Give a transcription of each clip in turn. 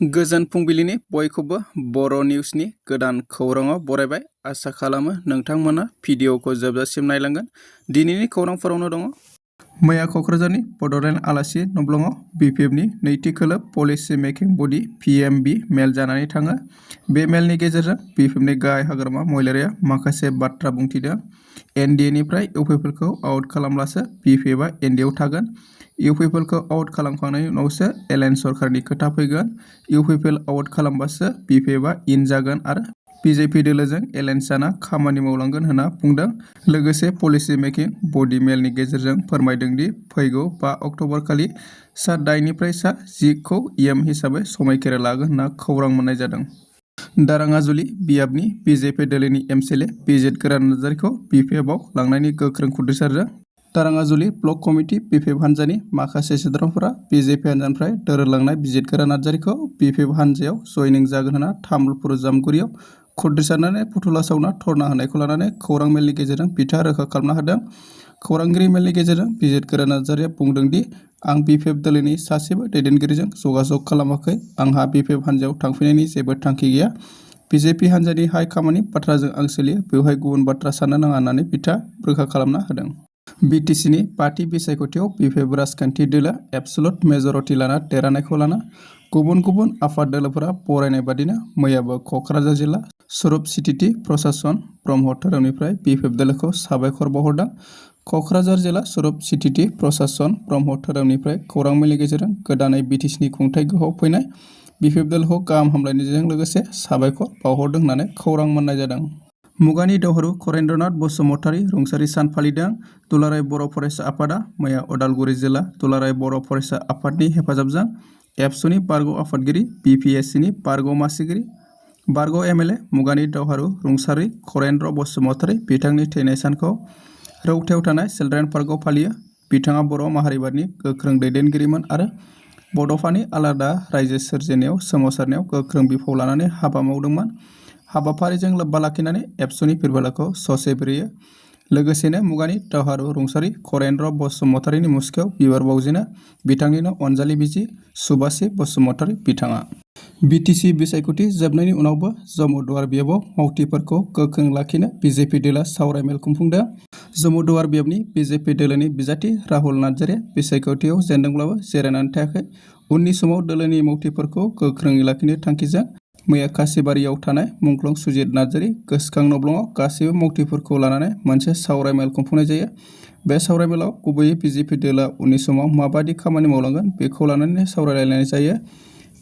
गोजोन फुंबिलिनि बयखौबो बर' निउसनि गोदान खौराङाव बरायबाय। आसा खालामो नोंथांमोना भिडिअखौ जोबजासिम नायलांगोन। दिनैनि खौरांफोरावनो दङ। मैया क'क्राझारनि बड'लेण्ड आलासि नब्लङाव BPFनि नैथि खोलोब पलिसि मेकिं बडि PMB मेल जानानै थाङो। बे मेलनि गेजेरजों BPFनि गाहाय हाग्रामा महिलारिया माखासे बाथ्रा बुंथिदों। NDA निफ्राय UPPLखौ आउट खालामब्लासो BPFआ NDAआव थागोन। UPPLखौ आउट खालामखांनायनि उनावसो एलायन्स सरकारनि खोथा फैगोन। UPPL आउट खालामबासो BPFआ इन जागोन आरो BJP दोलोजों एलायन्स जाना खामानि मावलांगोन होनना बुंदों। लोगोसे पलिसि मेकिं बडि मेलनि गेजेरजों फोरमायदों दि फैगौ 5 अक्ट'बर खालि सा 8निफ्राय सा 10 खौ EM हिसाबै समायखिरा लागोन होनना खौरां मोननाय जादों। दाराङाजुलि बियाबनि BJP दोलोनि MCLA बिजित गोरान नार्जारिखौ BPFआव लांनायनि गोख्रों खुद्रिसारजों दाराङाजुलि ब्लक कमिटि BPF हान्जानि माखासे सोद्रोमाफोरा BJP हान्जानिफ्राय दोरोदलांनाय बिजित गोरान नार्जारिखौ BPF हान्जायाव जयनिं जागोन होनना तामुलपुर जामगुरियाव खुद्रिसारनानै फुथुला सावना धरना होनायखौ लानानै खौरां मेलनि गेजेरजों बिथा रोखा खालामना होदों। खौरांगिरि मेलनि गेजेरजों बिजित गोरान नार्जारिया बुंदों दि आं BPF दोलोनि सासेबो दैदेनगिरिजों जगाजग खालामाखै। आंहा BPF हान्जायाव थांफिननायनि जेबो थांखि गैया। BJP हान्जानि हाइ खामानि बाथ्राजों आं सोलियो। बेवहाय गुबुन बाथ्रा साननो नाङा होननानै बिथा रोखा खालामना होदों। BTCनि 5थि बिसायख'थियाव BPF राजखान्थि दोलोआ एबसुलुट मेजरिटि लाना देरहानायखौ लाना गुबुन गुबुन आफाद दोलोफोरा बरायनाय बादिनो मैयाबो क'क्राझार जिल्ला स्वरुप सिटिटि प्रसासन ब्रह्म धोरोमनिफ्राय BPF दोलोखौ साबायखर बावहरदों। क'क्राझार जिल्ला स्वरुप सिटिटि प्रसासन ब्रह्म धोरोमनिफ्राय खौरां मेलनि गेजेरजों गोदानै BTCनि खुंथाय गोहोआव फैनाय BPF दोलोखौ गाहाम हामलायनायजों लोगोसे साबायखर बावहरदों होननानै खौरां मोननाय जादों। मुगानि दावहारु करेन्द्रनाथ बसुमतारी रुंसारि सान फालिदों। दुलाराय बर' फरायसा आफादा मैया उदालगुरि जिल्ला दुलाराय बर' फरायसा आफादनि हेफाजाबजों एबसुनि बारग' आफादगिरि BPSCनि बारग' मासिगिरि बारग' MLA मुगानि दावहारु रुंसारि करेन्द्र बसुमतारी बिथांनि थैनाय सानखौ रौथायाव थानाय चिल्ड्रेन पार्कआव फालियो। बिथाङा बर' माहारिबादनि गोख्रों दैदेनगिरिमोन आरो बड'फानि आलादा रायजो सोरजिनायाव सोमावसारनायाव गोख्रों बिफाव लानानै हाबा मावदोंमोन। हाबाफारिजों लोब्बा लाखिनानै एबसुनि बिरबलखौ ससे बिरहोयो। लोगोसेनो मुगानि दावहारु रुंसारि करेन्द्र बसुमतारीनि मुसुखायाव बिबार बावजेनो बिथांनिनो अनजालि बिसि सुबासि बसुमतारी बिथाङा। BTC बिसायख'थि जोबनायनि उनावबो जमुदुवार बियाबाव मावथिफोरखौ गोख्रों लाखिनो BJP दोलोआ सावरायमेल खुंफुंदों। जमुदुवार बियाबनि BJP दोलोनि बिजाथि राहुल नार्जारिया बिसायख'थियाव जेनदोंब्लाबो जिरायनानै थायाखै। उननि समाव दोलोनि मावथिफोरखौ गोख्रोङै लाखिनो थांखिजों मैया खासिबारियाव थानाय मुंख्लं सुजित नार्जारि गोसोखां नब्लङाव गासैबो मावथिफोरखौ लानानै मोनसे सावरायमेल खुंफुंनाय जायो। बे सावरायमेलाव गुबैयै BJP दोलोआ उननि समाव माबादि खामानि मावलांगोन बेखौ लानानै सावरायलायनाय जायो।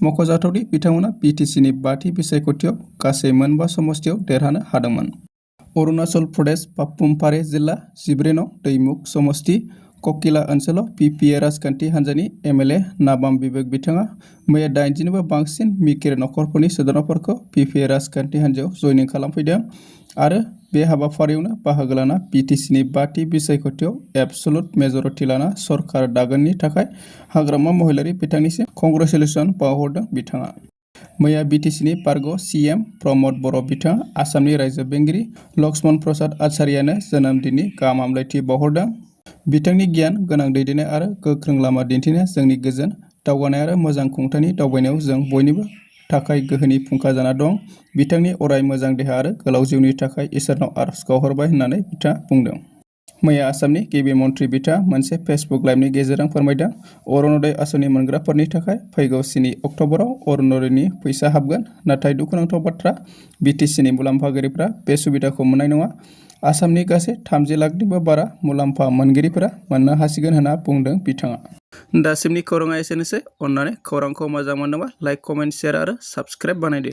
मख'जाथावदि बिथांमोना BTCनि 5थि बिसायख'थियाव गासै मोनबा समस्तियाव देरहानो हादोंमोन। अरुणाचल प्रदेश पापुमपारे जिल्ला 14 नं दैमुख समस्ति ककिला ओनसोलाव PPA राजखान्थि हान्जानि MLA नाबाम बिबेक बिथाङा मैया 80 निबो बांसिन मिकिर नखरफोरनि सोद्रोमाफोरखौ PPA राजखान्थि हान्जायाव जयनिं खालामफैदों आरो बे हाबाफारियावनो बाहागो लाना BTCनि 5थि बिसायख'थियाव एबसुलुट मेजरिटि लाना सरकार दागोननि थाखाय हाग्रामा महिलारि बिथांनिसिम कंग्रेचुलेसन बावहरदों। बिथाङा मैया BTCनि बारग' CM प्रमद बर' बिथाङा आसामनि रायजो बेंगिरि लक्ष्मण प्रसाद आचार्यनो जोनोम दिननि गाहाम हामलायथि बावहरदों। बिथांनि गियान गोनां दैदेननाय आरो गोख्रों लामा दिन्थिनाया जोंनि गोजोन दावगानाय आरो मोजां खुंथायनि दावबायनायाव जों बयनिबो थाखाय गोहोनि फुंखा जाना दं। बिथांनि अराय मोजां देहा आरो गोलाव जिउनि थाखाय इसोरनाव आरज गावहरबाय होननानै बिथाङा बुंदों। मैया आसामनि गिबि मन्थ्रि बिथाङा मोनसे फेसबुक लाइभनि गेजेरजों फोरमायदों। अरुण'दय आसनि मोनग्राफोरनि थाखाय फैगौ 7 अक्ट'बराव अरुण'दयनि फैसा हाबगोन। नाथाय दुखुनांथाव बाथ्रा BTCनि मुलाम्फागिरिफ्रा बे सुबिदाखौ मोननाय नङा। आसामनि गासै 30 लाखनिबो बारा मुलाम्फा मोनगिरिफोरा मोननो हासिगोन होनना बुंदों बिथाङा। दासिमनि खौराङा एसेनोसै। अन्नानै खौरांखौ मोजां मोनदोंबा लाइक, कमेन्ट, शेयार आरो साबस्क्राइब बानायदो।